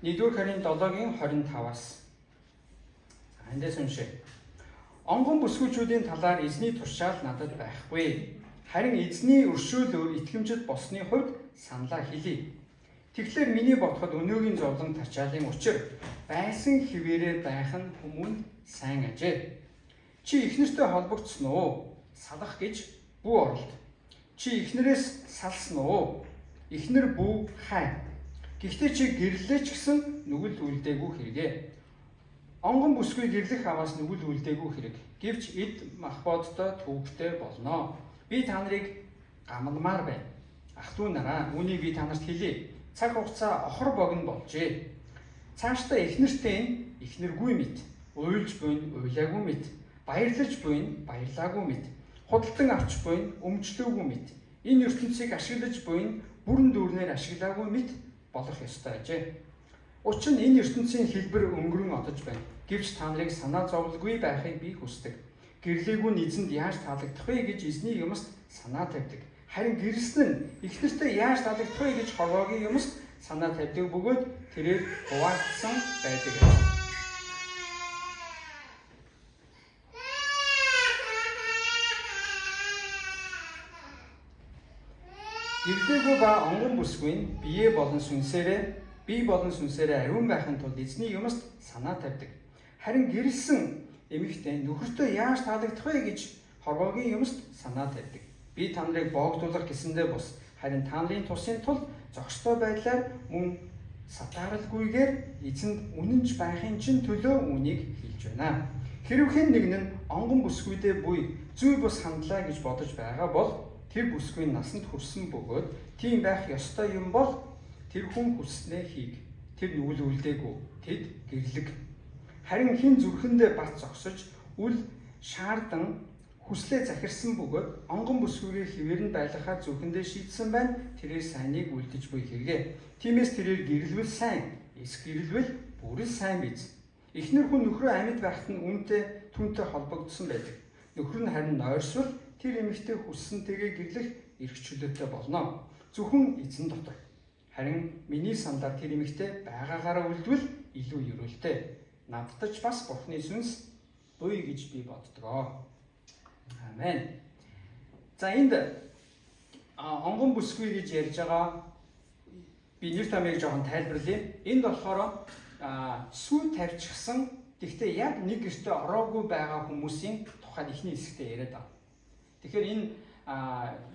1-р Коринт 7-гийн 25-аас. Эндээс уншъя. Онгон бүсгүйчүүдийн талаар эзний тушаал надад байхгүй. Харин эзний өршөөлөөр итгэмжид болсны хувьд саналаа хэлье. Тэгэхээр миний бодоход өнөөгийн зовлон тачаалын учир байсан хിവэрэ байх нь хүмүүнд сайн ажээ. Чи эхнэртэй холбогдсон уу? Салах гэж бүү оролт. Чи эхнэрээс салсан уу? Эхнэр бүү хай. Гэхдээ чи гэрлээ ч гэсэн нүгэл үлдээгүй хэрэгэ. Онгон бүсгүй гэрлэх аваас нүгэл үлдээгүй хэрэг. Гэвч эд махбодтой төвөгтэй болно. Би та нарыг гамнамаар байна. Ах トゥ нараа, үүнийг би та нарт хэлье. Цаг хугацаа охор богино болжээ. Цаашдаа эхнэртэй эхнэргүй мэт, уйлж буйн уйлаагүй мэт, баярлаж буйн баярлаагүй мэт, худалдан авч буйн өмчлөөгүй мэт, энэ ертөнцийг ашиглаж буйн бүрэн дүүрнээр ашиглаагүй мэт болох ёстой ажээ. Учир нь энэ ертөнцийн хэлбэр өнгөрөн одож байна. Гэвч та нарыг санаа зовлгүй байхыг би хүсдэг. Гэрлээгүй нь эзэнд яаж таалагдах вэ гэж эзний юмст санаа тавьдаг. Харин гэрэлсэн нь эхнэртэй яаж таалагдах вэ гэж хорвоогийн юмст санаа тавьдаг бөгөөд тэрээр хуваалцсан байдаг. Гэрлээгүй ба онгон бүсгүй нь бие болон сүнсээрээ ариун байхын тулд эзний юмст санаа тавьдаг. Харин гэрэлсэн эмэгтэй нөхөртөө яаж таалагдах вэ гэж хорвоогийн юмст санаа тавьдаг. Би та нарыг боогдуулах гэсэндээ бус. Харин та нарын тусын тулд зохистой байдлаар мөн сатааралгүйгээр эзэнд үнэнч байхын чинь төлөө үнийг хэлж байна. Хэрвхэн нэг нь онгон бүсгүйдээ буй зүй бус хандлаа гэж бодож байгаа бол тэр бүсгүй насанд хүрсэн бөгөөд тийм байх ёстой юм бол тэр хүн хүснээ хийг. Тэр нүгэл үлдээгүй. Тэд гэрлэг. Харин хин зүрхэндээ бат зогсож үл шаардан хүслээ захирсан бөгөөд онгон бүсгүйгээ хിവэрэн байлгахаар зүрхэндээ шийдсэн байна. Тэрээр сайныг үлдэж буй хэрэгэ. Тиймээс тэрээр гэрлвэл сайн, эс гэрлвэл бүрэл сайн биз. Эхнэр хүн нөхрөө амьд байхад нь үүнтэй түнтэй холбогдсон байдаг. Нөхөр нь харин нойрсвол тэр эмэгтэй хүссэнтэйгээ гэрлэх эрх чөлөөтэй болно. Зөвхөн эзэн дотор. Харин миний сандаар тэр эмэгтэй байгаагаараа үлдвэл илүү ерөөлтэй. Надад ч бас Бурхны сүнс буй гэж би боддог. Амен. За энд онгон бүсгүй гэж ярьж байгаа би нэр томьёог жоохон тайлбарлая. Энд болохоор сүү тавьчихсан гэхдээ яг нэг гэртээ ороогүй байгаа хүмүүсийн тухайд ихний хэсэгтээ яриад байгаа. Тэгэхээр энэ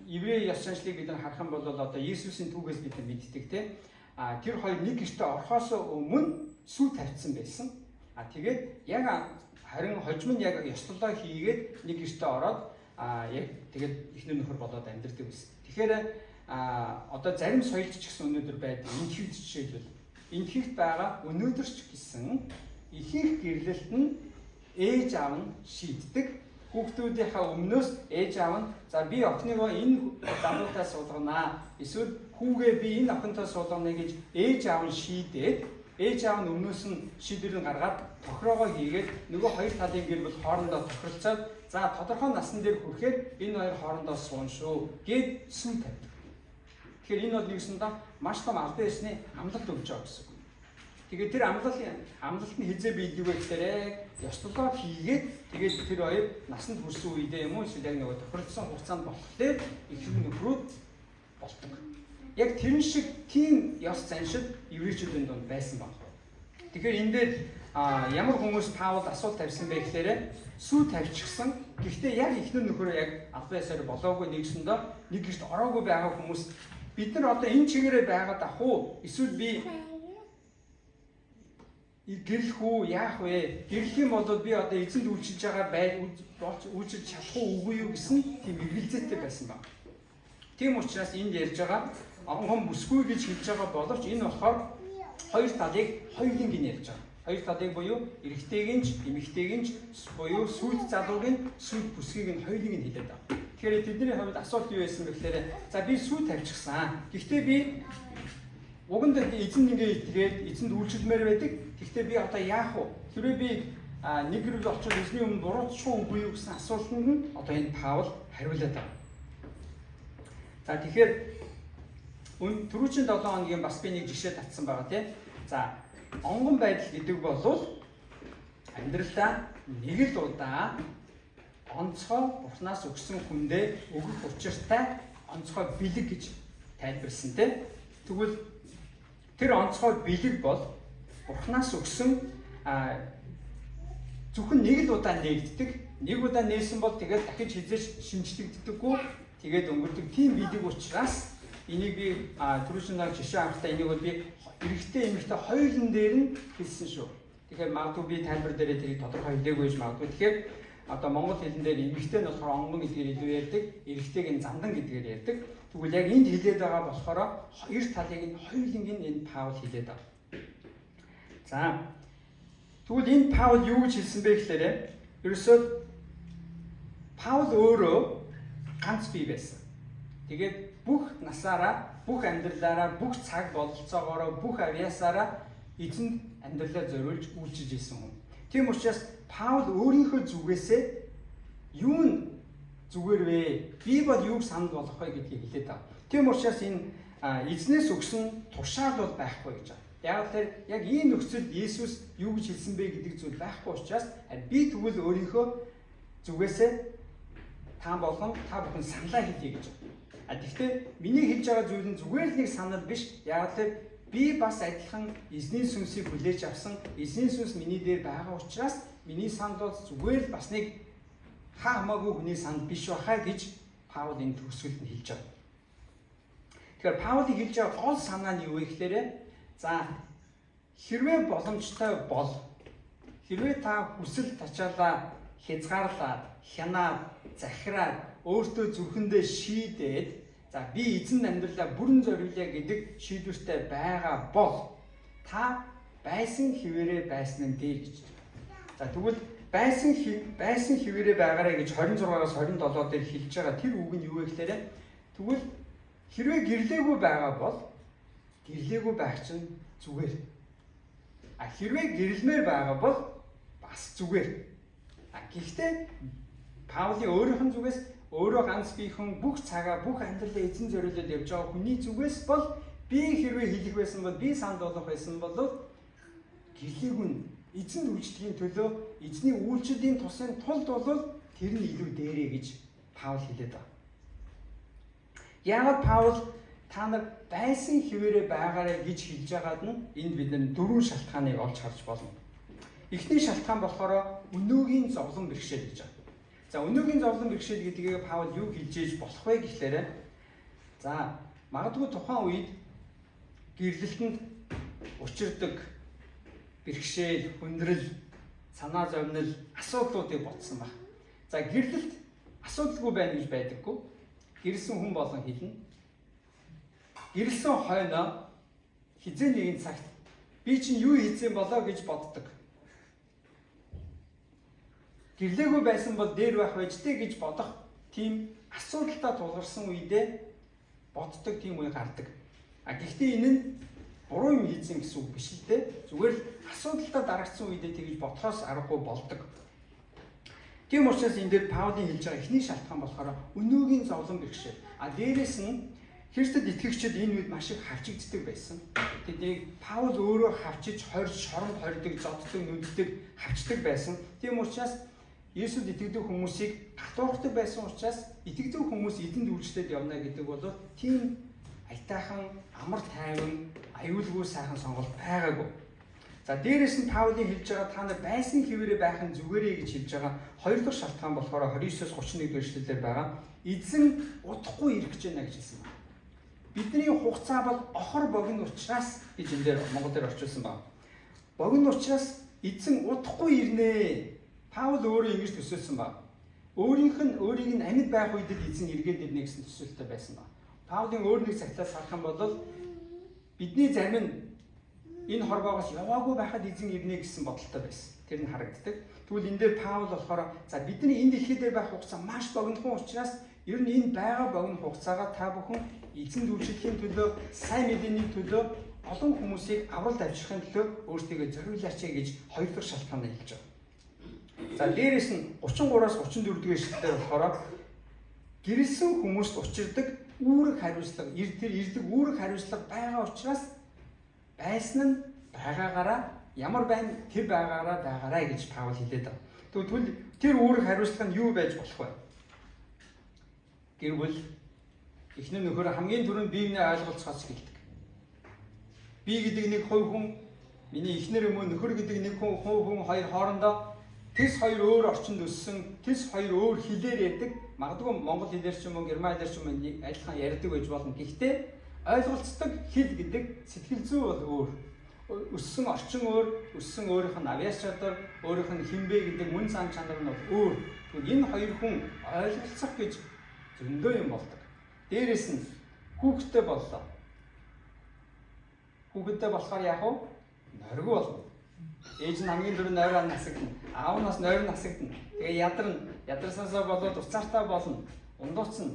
еврей ёс заншлыг бид харах юм бол одоо Иесусийн түүхээс бид мэддэг те. Тэр хоёр нэг гэртээ орохоос өмнө сүү тавьсан байсан. Тэгээд яг харин хожим нь яг ёслолоо хийгээд нэг гэртээ ороод яг тэгээд эхнэр нөхөр болоод амьдэрдэг байсан. Тэгэхээр одоо зарим соёлч ч гэсэн өнөөдөр байдаг. Энхэгт жишээлбэл энхэгт байгаа өнөөдөр ч гэсэн ихэнх гэрлэлт нь ээж аав нь шийддэг. Хүүхдүүдийнхаа өмнөөс ээж аав нь за би охиныгоо энэ залуутай суулганаа эсвэл хүүгээ би энэ охинтой суулгана гэж ээж аав нь шийдээд ээж аав нь өмнөөс нь шийдвэрийг гаргаад тохироогоо хийгээд нөгөө хоёр талын гэр бүл хоорондоо тохиролцоод за тодорхой насн дээр хүрэхээр энэ хоёр хоорондоо суун шүү гэд сүү тавьдаг. Тэгэхээр энэ бол нэгсэндээ маш том албан ёсны амлалт өгч байгаа гэсэн үг. Тэгээд тэр амлалт нь хизээ биелдэг вэ гэхээр ёслолоо хийгээд тэгээд тэр хоёр насанд хүрсэн үедээ юм уу эсвэл яг нөгөө тохиролцсон хугацаанд болохоор эхнэр нөхрүүд болдог. Яг тэр шиг тийм ёс заншил еврейчүүдийн донд байсан баг. Тэгэхээр энэ дээр ямар хүмүүс Паул асуулт тавьсан бэ гэхээр сүү тавьчихсан. Гэхдээ яг эхнэр нөхрөө яг албан ёсоор болоогүй нэгсэндээ нэг гэрт ороогүй байгаа хүмүүс бид нар одоо энэ чигээрээ байгаад ах уу? Эсвэл би гэрлэх үү, яах вэ? Гэрлэх юм бол би одоо эзэнд үйлчилж байгаа үйлчилж чадах уу үгүй юу гэсэн тийм эргэлзээтэй байсан баг. Тийм учраас энд ярьж байгаа онгон бүсгүй гэж хэлж байгаа боловч энэ болохоор хоёр талыг хоёуланг ярьж байгаа. Хоёр талыг буюу эрэгтэйг нь эмэгтэйг нь буюу сүйд залуугийн сүйд бүсгийг нь хоёуланг нь хэлээд байгаа. Тэгэхээр тэдний хувьд асуулт юу байсан бэ гэхээр за би сүү тавьчихсан. Гэхдээ би уганд эзэнд ингээ итгээд эзэнд үйлчлэмээр байдаг. Гэхдээ би одоо яах вэ? Хэрвээ би нэг гэрэл очоод эзний өмнө буруутчих үгүй юу гэсэн асуултанд нь одоо энэ Паул хариулаад байна. За тэгэхээр түрүүчийн 7 хоногийн бас би нэг жишээ татсан байгаа тийм. За онгон байдал гэдэг бол амьдралдаа нэг л удаа онцгой Бурханаас өгсөн хүндээ өгөх учиртай онцгой бэлэг гэж тайлбарлсан тийм. Тэгвэл тэр онцгой бэлэг бол Бурханаас өгсөн зөвхөн нэг л удаа нээгддэг. Нэг удаа нээсэн бол тэгээд дахиж хизээж шинжлэгддэггүй. Тэгээд өнгөрдөг тийм бэлэг учраас энийг би түрүүшин нэг жишээ авахтаа энийг бол би эрэгтэй эмэгтэй хоёулын дээр нь хэлсэн шүү. Тэгэхээр магадгүй би тайлбар дээрээ тэрийг тодорхой хэлээгүй гэж магадгүй. Тэгэхээр одоо монгол хэлэн дээр эмэгтэй нь болохоор онгон гэдгээр илүү ярьдаг, эрэгтэйг нь зандан гэдгээр ярьдаг. Тэгвэл яг энд хэлээд байгаа болохоор хоёр талыг нь хоёулынгийн энэ Паул хэлээд байгаа. За тэгвэл энэ Паул юу гэж хэлсэн бэ гэхээр ерөөсөө Паул өөрөө ганц бие байсан. Тэгээд бүх насаараа, бүх амьдралаараа, бүх цаг бололцоогоороо, бүх авьяасаараа эзэнд амьдралаа зориулж үйлчилж исэн хүн. Тийм учраас Паул өөрийнхөө зүгээсээ юу нь зүгээр вэ? Би бол юуг санал болгох вэ гэдгийг хэлээд байгаа. Тийм учраас энэ эзнээс өгсөн тушаал бол байхгүй гэж байна. Яг тэр яг ийм нөхцөлд Есүс юу гэж хэлсэн бэ гэдэг зүйл байхгүй учраас би тэгвэл өөрийнхөө зүгээсээ та бүхэн саналаа хэлье гэж байна. Гэхдээ миний хэлж байгаа зүйл нь зүгээр л нэг санал биш. Яг тэр би бас адилхан эзний сүнсийг хүлээж авсан. Эзний сүнс миний дээр байгаа учраас миний санал бол зүгээр л бас нэг хамаагүй хүний санал биш бахаа гэж Паул энэ төгсгөлд нь хэлж байгаа. Тэгэхээр Паулын хэлж байгаа гол санаа нь юу вэ гэхээр за хэрвээ боломжтой бол хэрвээ та хүсэл тачаалаа хязгаарлаад хянаад захираад өөртөө зүрхэндээ шийдээд за би эзэн амьдралаа бүрэн зориулъя гэдэг шийдвэртэй байгаа бол та байсан хിവэрэ байсан нь дээ гэж. За тэгвэл байсан хിവэрэ байгаарэ гэж 26-аас 27 дээр хэлж байгаа тэр үг нь юу вэ гэхээр тэгвэл хэрвээ гэрлээгүй байгаа бол гэрлээгүй байх чинь зүгээр. Хэрвээ гэрэлмээр байгаа бол бас зүгээр. Гэхдээ Паулийн өөрийнх нь зүгээс өөрөө ганц биехэн бүх цагаа бүх амьдралаа эзэн зориулаад явж байгаа хүний зүгээс бол би хэрвээ хэлэх байсан бол би санд болох байсан бол гэрлээгүй нь эзэнд үйлчлэхийн төлөө эзний үйлчлэлийн тусын тулд бол тэр нь илүү дээрээ гэж Паул хэлээд байна. Яагаад Паул та нар байсан хിവэрэ байгаарэ гэж хэлж байгаад нь энд бид нар дөрвөн шалтгааныг олж харж болно. Эхний шалтгаан болохоор өнөөгийн зовлон бэрхшээл гэж байна. За өнөөгийн зовлон бэрхшээл гэдгийг Паул юу хэлж ийж болох вэ гэхлээр за магадгүй тухайн үед гэрлэлтэнд учирдаг бэрхшээл, хүндрэл, санаа зовнил, асуудлуудыг бодсон баг. За гэрлэлт асуудалгүй байна гэж байдаггүй. Гэрэлсэн хүн болон хэлнэ. Гэрэлсэн хойноо хизээ нэгэн цагт би чинь юу хийсэн болоо гэж боддог. Гэрлээгүй байсан бол дээр байх байжтэй гэж бодох тийм асуудалтай тулгарсан үедээ боддог тийм үе гардаг. Гэхдээ энэ нь буруу юм хийсэн гэсэн үг биш л дээ. Зүгээр л асуудалтай дарагдсан үедээ тэгж бодохоос аргагүй болдог. Тийм учраас энэ дээр Паулийн хэлж байгаа эхний шалтгаан болохоор өнөөгийн зовлон бэрхшээл. Дээрээс нь Христэд итгэгчид энэ үед маш их хавчигддаг байсан. Тэднийг Паул өөрөө хавчиж, хорж, шоронд хордог, зоддог, нүддэг, хавчдаг байсан. Тийм учраас Есүс итгэдэг хүмүүсийг гатуурхдаг байсан учраас итгэдэг хүмүүс эзэнд үйлчлээд явна гэдэг бол тийм аятайхан, амар тайван, аюулгүй сайхан сонголт байгаагүй. За дээрээс нь Паулийн хэлж байгаа та нар байсан хിവэрэ байх нь зүгээрээ гэж хэлж байгаа хоёр дахь шалтгаан болохоор 29-с 31 дэх эшлэлээр байгаа эзэн удахгүй ирэх гэж байна гэж хэлсэн байна. Бидний хугацаа бол охор богино учраас гэж энэ дээр Монгол дээр орчуулсан байна. Богино учраас эзэн удахгүй ирнэ. Паул өөрөө ингэж төсөөлсөн байна. Өөрийнх нь өөрийг нь амьд байх үед л эзэн эргээд ирнэ гэсэн төсөөлтөй байсан байна. Паулийн өөр нэг цагтаас харах юм бол бидний зарим нь энэ хорвоогоос яваагүй байхад эзэн ирнэ гэсэн бодолтой байсан. Тэр нь харагддаг. Тэгвэл энэ дээр Паул болохоор за бидний энэ дэлхий дээр байх хугацаа маш богинохон учраас ер нь энэ байгаа богино хугацаагаа та бүхэн эзэнд үйлчлэхийн төлөө, сайн мэдээний төлөө олон хүмүүсийг авралт авчрахын төлөө өөртөө зориулаач гэж хоёр дахь шалтгаанаа хэлж байгаа. За дээрээс нь 33-аас 34 дэх эшлэлээр болохоор гэрэлсэн хүмүүст учирдаг үүрэг хариуцлага, ирдэг үүрэг хариуцлага байгаа учраас байсан нь байгаагаараа ямар байна тэр байгаагаараа байгаарай гэж Паул хэлээд байна. Тэгвэл тэр үүрэг хариуцлага нь юу байж болох вэ? Гэрвэл эхнэр нөхөр хамгийн түрүүнд биений ойлголцоос эхэлдэг. Би гэдэг нэг хувь хүн, миний эхнэр юм уу нөхөр гэдэг нэг хувь хүн хоёр хоорондоо тэс хоёр өөр орчинд өссөн, тэс хоёр өөр хэлээр ярьдаг. Магадгүй монгол хэлээр ч юм уу, герман хэлээр ч юм уу адилхан ярьдаг байж болно. Гэхдээ ойлголцдог хэл гэдэг сэтгэл зүй бол өөр. Өссөн орчин өөр, өссөн өөрийнх нь авьяас чадвар, өөрийнх нь хинбэ гэдэг мөн зан чанар нь өөр. Тэгвэл энэ хоёр хүн ойлголцох гэж зөндөө юм болдог. Дээрээс нь хүүхэдтэй боллоо. Хүүхэдтэй болохоор яах вэ? Нойргүй болно. Ээж нь хамгийн түрүү нойроо насагдана. Аав нь бас нойр насагдана. Тэгээ ядарна. Ядарсаасаа болоод уцаартай болно. Ундууцна.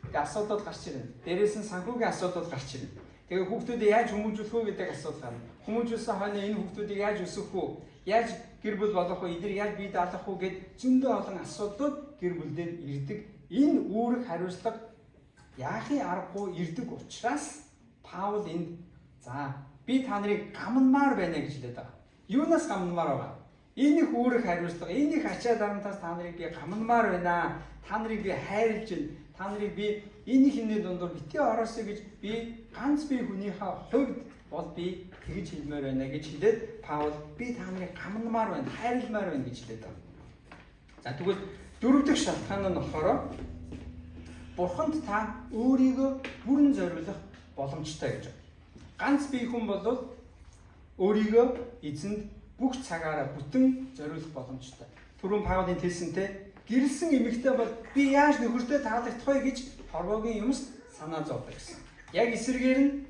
Тэгээ асуудал гарч ирнэ. Дээрээс нь санхүүгийн асуудал гарч ирнэ. Тэгээ хүүхдүүдээ яаж хүмүүжүүлэх вэ гэдэг асуудал гарна. Хүмүүжүүлсэн хойно энэ хүүхдүүдийг яаж өсгөх вэ? Яаж гэр бүл болох вэ? Эдгээр яаж бие даалгах вэ гэд зөндөө олон асуудлууд гэр бүлдээ ирдэг. Энэ үүрэг хариуцлага яахын аргагүй ирдэг учраас Паул энд би та нарыг гамнмаар байна гэж хэлээд байгаа. Юунаас гамнмаар байгаа? Энэ их үүрэг хариуцлага, энэ их ачаа дарамтаас та нарыг би гамнмаар байна. Та нарыг би хайрлж байна. Та нарыг би энэ хинний дундуур битгий ороосоо гэж би ганц би хүнийхээ хувьд бол би тэгж хэлмээр байна гэж хэлээд Паул би та нарыг гамнмаар байна, хайрламаар байна гэж хэлээд байна. За тэгвэл дөрөв дэх шалтгаан нь болохоор Бурханд та өөрийгөө бүрэн зориулах боломжтой гэж байна. Ганц бие хүн бол өөрийгөө эзэнд бүх цагаараа бүтэн зориулах боломжтой. Түрүүн Паулын хэлсэнтэй гэрэлсэн эмэгтэй бол би яаж нөхөртөө таалагдах вэ гэж хорвоогийн юмс санаа зовдог гэсэн. Яг эсрэгээр нь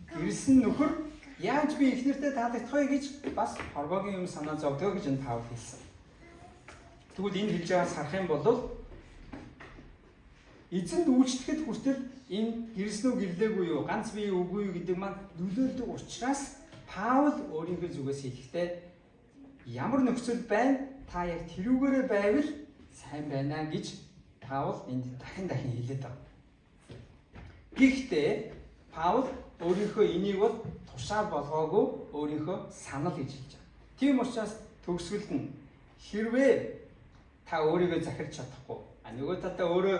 гэрэлсэн нөхөр яаж би эхнэртээ таалагдах вэ гэж бас хорвоогийн юм санаа зовдог гэж энэ Паул хэлсэн. Тэгвэл энэ хэлж байгаас харах юм бол эзэнд үйлчлэхэд хүртэл энэ гэрэлсэн үү гэрлээгүй юу, ганц бие үгүй юу гэдэг маань нөлөөлдөг учраас Паул өөрийнхөө зүгээс хэлэхдээ ямар нөхцөл байна, та яг тэрүүгээрээ байвал сайн байна гэж Паул энд дахин хэлээд байна. Гэхдээ Паул өөрийнхөө энийг бол тушаал болгоогүй өөрийнхөө санал гэж хэлж байгаа. Тийм учраас төгсгөлд нь хэрвээ та өөрийгөө захирч чадахгүй, нөгөө талдаа өөрөө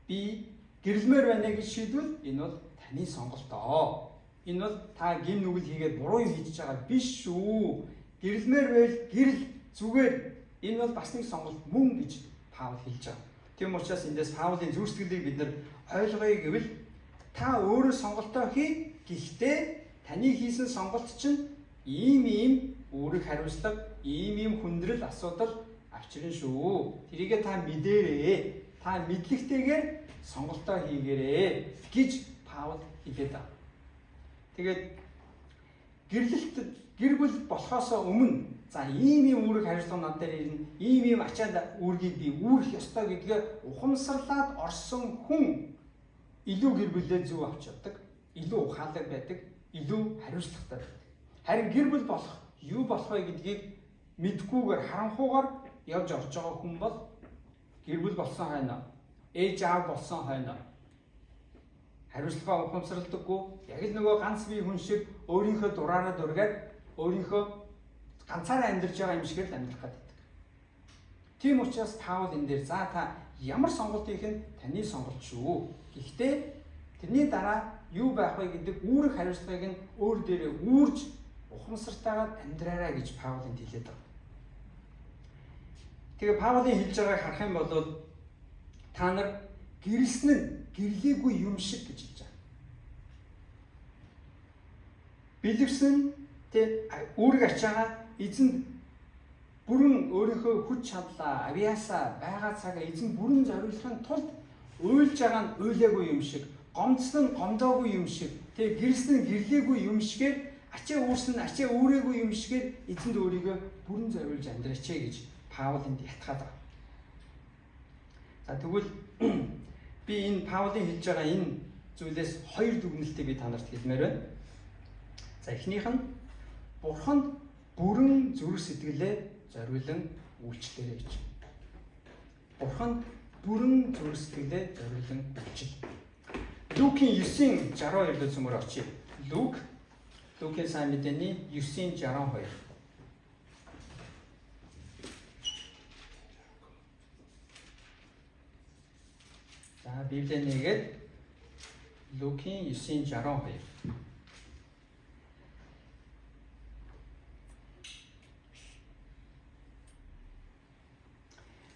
би гэрэлмээр байна гэж шийдвэл энэ бол таны сонголтоо. Энэ бол та гин нүгэл хийгээд буруу юм хийж байгаа биш шүү. Гэрэлмээр байл гэрэл зүгээр. Энэ бол бас нэг сонголт мөн гэж Паул хэлж байгаа. Тийм учраас эндээс Паулын зүрх сэтгэлийг бид нар ойлгоё гэвэл та өөрөө сонголтоо хий. Гэхдээ таны хийсэн сонголт чинь ийм үүрэг хариуцлага, ийм хүндрэл асуудал авчирна шүү. Тэрийгээ та мэдээрээ. Та мэдлэгтэйгээр сонголтоо хийгээрэй гэж Паул хэлээд байна. Тэгээд гэр бүл болохоос өмнө ийм үүрэг хариуцлага над дээр ирнэ, ийм ачаал үүргийг би үүрэх ёстой гэдгээ ухамсарлаад орсон хүн илүү гэр бүлээ зөв авч явдаг, илүү ухаалаг байдаг, илүү хариуцлагатай байдаг. Харин гэр бүл болох юу болох вэ гэдгийг мэдгүйгээр харанхуугаар явж орж байгаа хүн бол гэр бүл болсон хойно, ээж аав болсон хойно хариуцлагаа ухамсарладаггүй, яг л нөгөө ганц бие хүн шиг өөрийнхөө дураараа дургаад өөрийнхөө ганцаараа амьдарч байгаа юм шиг л амьдрах гэдэг. Тийм учраас Паул энэ дээр та ямар сонголт хийх нь таны сонголт шүү. Гэхдээ тэрний дараа юу байх вэ гэдэг үүрэг хариуцлагыг нь өөр дээрээ үүрж ухамсартайгаар амьдраарай гэж Паул энд хэлээд байна. Тэгээ Паулын хэлж байгааг харах юм бол та нар гэрэлсэн нь гэрлээгүй юм шиг гэж хэлж байгаа. Бэлэвсэн үүрэг ачаагаа эзэнд бүрэн өөрийнхөө хүч чадлаа, авьяасаа, байгаа цагаа эзэн бүрэн зориулахын тулд уйлж байгаа нь уйлаагүй юм шиг, гомдсон нь гомдоогүй юм шиг, гэрэлсэн нь гэрлээгүй юм шигээр ачаа үүрсэн нь ачаа үүрээгүй юм шигээр эзэнд өөрийгөө бүрэн зориулж амьдраач гэж Паул энд ятгаад байна. За тэгвэл би энэ Паулын хэлж байгаа энэ зүйлээс хоёр дүгнэлтийг би та нарт хэлмээр байна. За эхнийх нь Бурханд бүрэн зүрх сэтгэлээ зориулан үйлчлээрэй гэж. Бурханд бүрэн зүрх сэтгэлээ зориулан үйлчил. Лукийн 9:62 дэх зүмөр очие. Лук Лукийн сайн мэдээний 9:62. За Библийг нэгээд Лукийн 9:62.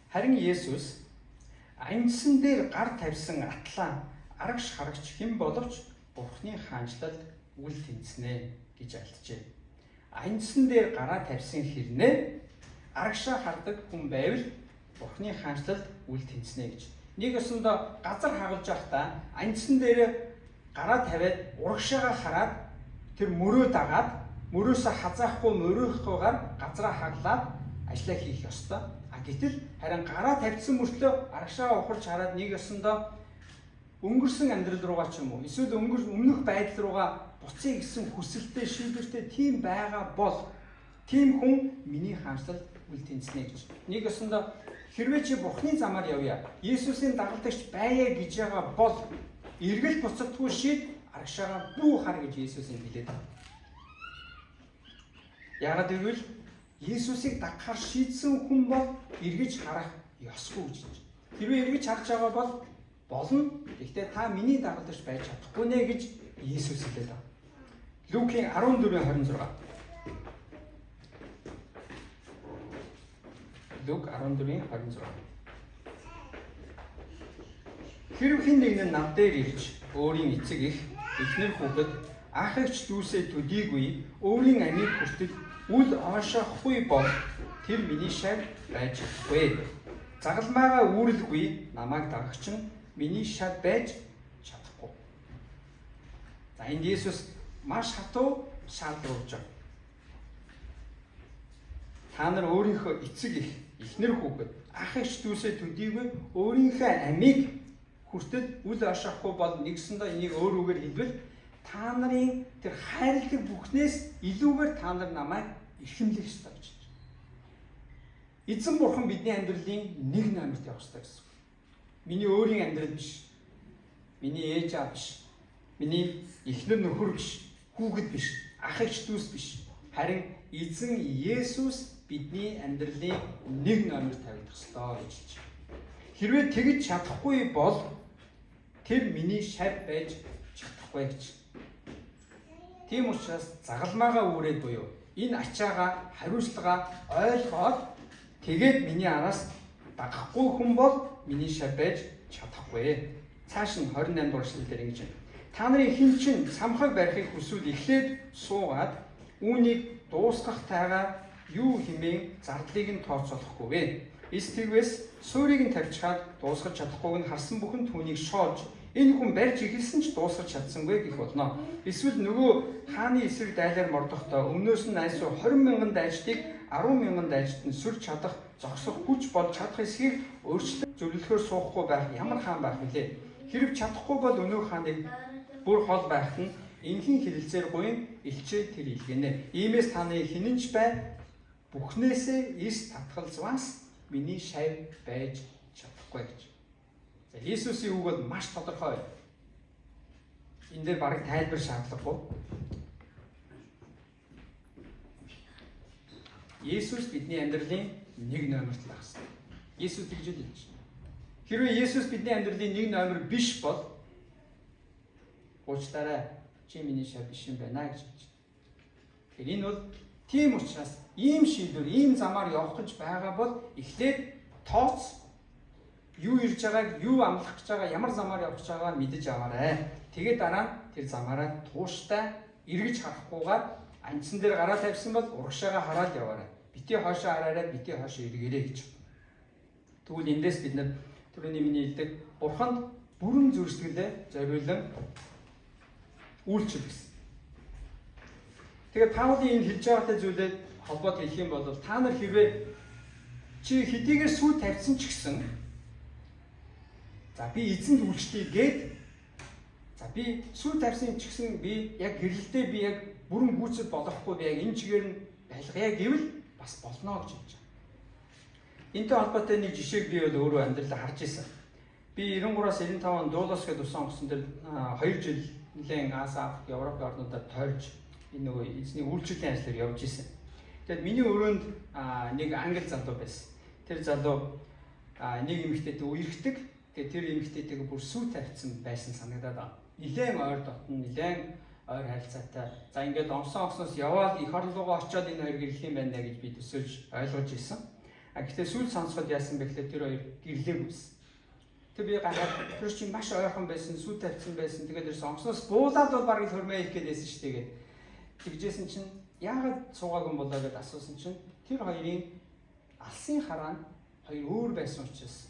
Харин Есүс аньсан дээр гар тавьсан атлаа арагш харагч хэн боловч Бурхны хаанчлалд үл тэнцэнэ гэж альджээ. Аньсан дээр гараа тавьсан хэрнээ арагшаа хардаг хүн байвал Бурхны хаанчлалд үл тэнцэнэ гэж. Нэг өсөндөө газар хагалж байхдаа аньсан дээр гараа тавиад урагшаага хараад тэр мөрөө дагаад мөрөөсөө хазаахгүй мөрөөхгүйгээр газараа хаглаад ажиллаа хийх ёстой. Гэтэл харин гараа тавьсан мөртлөө арагшаа ухарч хараад нэг ёсондоо өнгөрсөн амьдрал руугаа ч юм уу эсвэл өмнөх байдал руугаа буцъя гэсэн хүсэлтэй шийдвэртэй тийм байгаа бол тийм хүн миний хаанчлалд үл тэнцэнэ гэж. Нэг ёсондоо хэрвээ чи Бурхны замаар явъя, Есүсийн дагалдагч байя гэж байгаа бол эргэл буцагдгүй шийд арагшаагаа бүү хар гэж Есүс хэлээд байна. Яагаад гэвэл Есүсийг дагахаар шийдсэн хүн бол эргэж харах ёсгүй гэж. Хэрвээ эргэж харж байгаа бол болно. Гэхдээ та миний дагалдагч байж чадахгүй нэ гэж Есүс хэлээд байна. Лукийн 14:26. Лук 14:26. Хэрв хэн нэг нь над дээр ирж өөрийн эцэг их эхнэр хүүхэд ах эгч дүүсээ төдийгүй өөрийн амийг хүртэл үл оошоохгүй бол тэр миний шав байж чадахгүй. Загалмаагаа үүрэлгүй намайг дагагч нь миний шав байж чадахгүй. За энд Есүс маш хатуу шаардлагуулж байна. Та нар өөрийнхөө эцэг их эхнэр хүүхэд ах эгч дүүсээ төдийгүй өөрийнхөө амийг хүртэл үл оошоохгүй бол нэгсэндээ энийг өөр үгээр хэлбэл та нарын тэр хайрладаг бүхнээс илүүгээр та нар намайг эрхэмлэх ёстой гэж. Эзэн бурхан бидний амьдралын нэг номерт явах ёстой гэсэн. Миний өөрийн амьдрал биш. Миний ээж аав биш. Миний эхнэр нөхөр биш. Хүүхэд биш. Ах эгч дүүс биш. Харин эзэн Есүс бидний амьдралын нэг номерт тавигдах ёстой гэж хэлж байна. Хэрвээ тэгж чадахгүй бол тэр миний шав байж чадахгүй гэж. Тийм учраас загалмаагаа үүрээд буюу энэ ачаагаа хариуцлага ойлгоод тэгээд миний араас дагахгүй хүн бол миний шав байж чадахгүй. Цааш нь 28 дугаар эшлэлээр ингэж байна. Та нарын хэн чин самхаг барихыг хүсвэл эхлээд суугаад үүнийг дуусгах тайгаа юу хэмээн зардлыг нь тооцоолохгүй вэ? Эс тэгвээс суурийг нь тавьчихад дуусгаж чадахгүйг нь харсан бүхэн түүнийг шоолж энэ хүн барьж эхэлсэн ч дуусгаж чадсангүй гэх болно. Эсвэл нөгөө хааны эсрэг дайлаар мордохдоо өмнөөс нь айсуу 20,000 дайчдыг 10,000 дайчид нь сүрж чадах зогсох хүч болж чадах эсхийг өөрчлөлт зөвлөхөөр суухгүй байх ямар хаан байх вүлээ? Хэрв чадахгүй бол өнөө хааныг бүр хол байхад нь энхийн хэлэлцээр буйн элчээ тэр илгэнэ. Иймээс таны хинэнч бай бүхнээсээ эс татгалзваас миний шав байж чадахгүй гэж. Есүсийн үг бол маш тодорхой. Энэ дээр бараг тайлбар шаардлагагүй. Есүс бидний амьдралын нэг номерт байх ёстой. Есүс тэгж хэлж байна. Хэрвээ Есүс бидний амьдралын нэг номер биш бол уучлаарай чи миний шав биш юм байна гэж хэлж байна. Тэгэхээр энэ бол тийм учраас ийм шийдвэр, ийм замаар явах гэж байгаа бол эхлээд тооц юу ирж байгааг, юу амлах гэж байгаа, ямар замаар явах гэж байгааг мэдэж аваарай. Тэгээд дараа нь тэр замаараа тууштай эргэж харахгүйгээр анцсан дээр гараа тавьсан бол урагшаага хараад яваарай. Бити хоошоо хараарай, бити хоошоо эргээрэй гэж. Тэгвэл эндээс бид нар түрүүний миний хэлдэг бурханд бүрэн зөрсгөлөө зориулан үйлчлэх гэсэн. Тэгээд Паулийн энэ хэлж байгаатай зүйлээ холбоод хэлэх юм бол та нар хэрвээ чи хэдийгээр сүй тавьсан ч гэсэн за би эзэнд үйлчлэе гээд за би сүй тавьсан ч гэсэн би яг гэрлэлтэд би яг бүрэн гүйцэд болохгүй би яг энэ чигээр нь байлгая гэвэл бас болно гэж хэлж байгаа. Энтэй холбоотой нэг жишээг би бол өөрөө амьдралаа харж ирсэн. Би 93-аас 95 он Дуулас гэдэг усан онгоцон дээр 2 жил нэлээд Азия, Европ орнуудад тойрч энэ нөгөө эзний үйлчлэлийн ажлаар явж исэн. Тэгэд миний өрөөнд нэг англи залуу байсан. Тэр залуу нэг эмэгтэйтэй үерхдэг. Тэгээд тэр эмэгтэйтэйгээ бүр сүү тавьсан байсан санагдаад байна. Нилээн ойр дотно, нилээн ойр харилцаатай. За ингээд онсоос яваад эх орн руугаа очиод энэ хоёр гэрлэх юм байна гэж би төсөөлж ойлгож ирсэн. Гэхдээ сүүл сонсоход яасан бэ гэхээр тэр хоёр гэрлээгүйсэн. Тэг би гараад тэр чинь маш ойрхон байсан, сүү тавьсан байсан. Тэгээд тэр онсоос буулаад бол барыг хөрмөө их гэдээсэн шүү дээ. Тэгжсэн чинь яагаад суугаагүй болоо гэдээ асуусан чинь тэр хоёрын алсын хараа нь хоёр өөр байсан учраас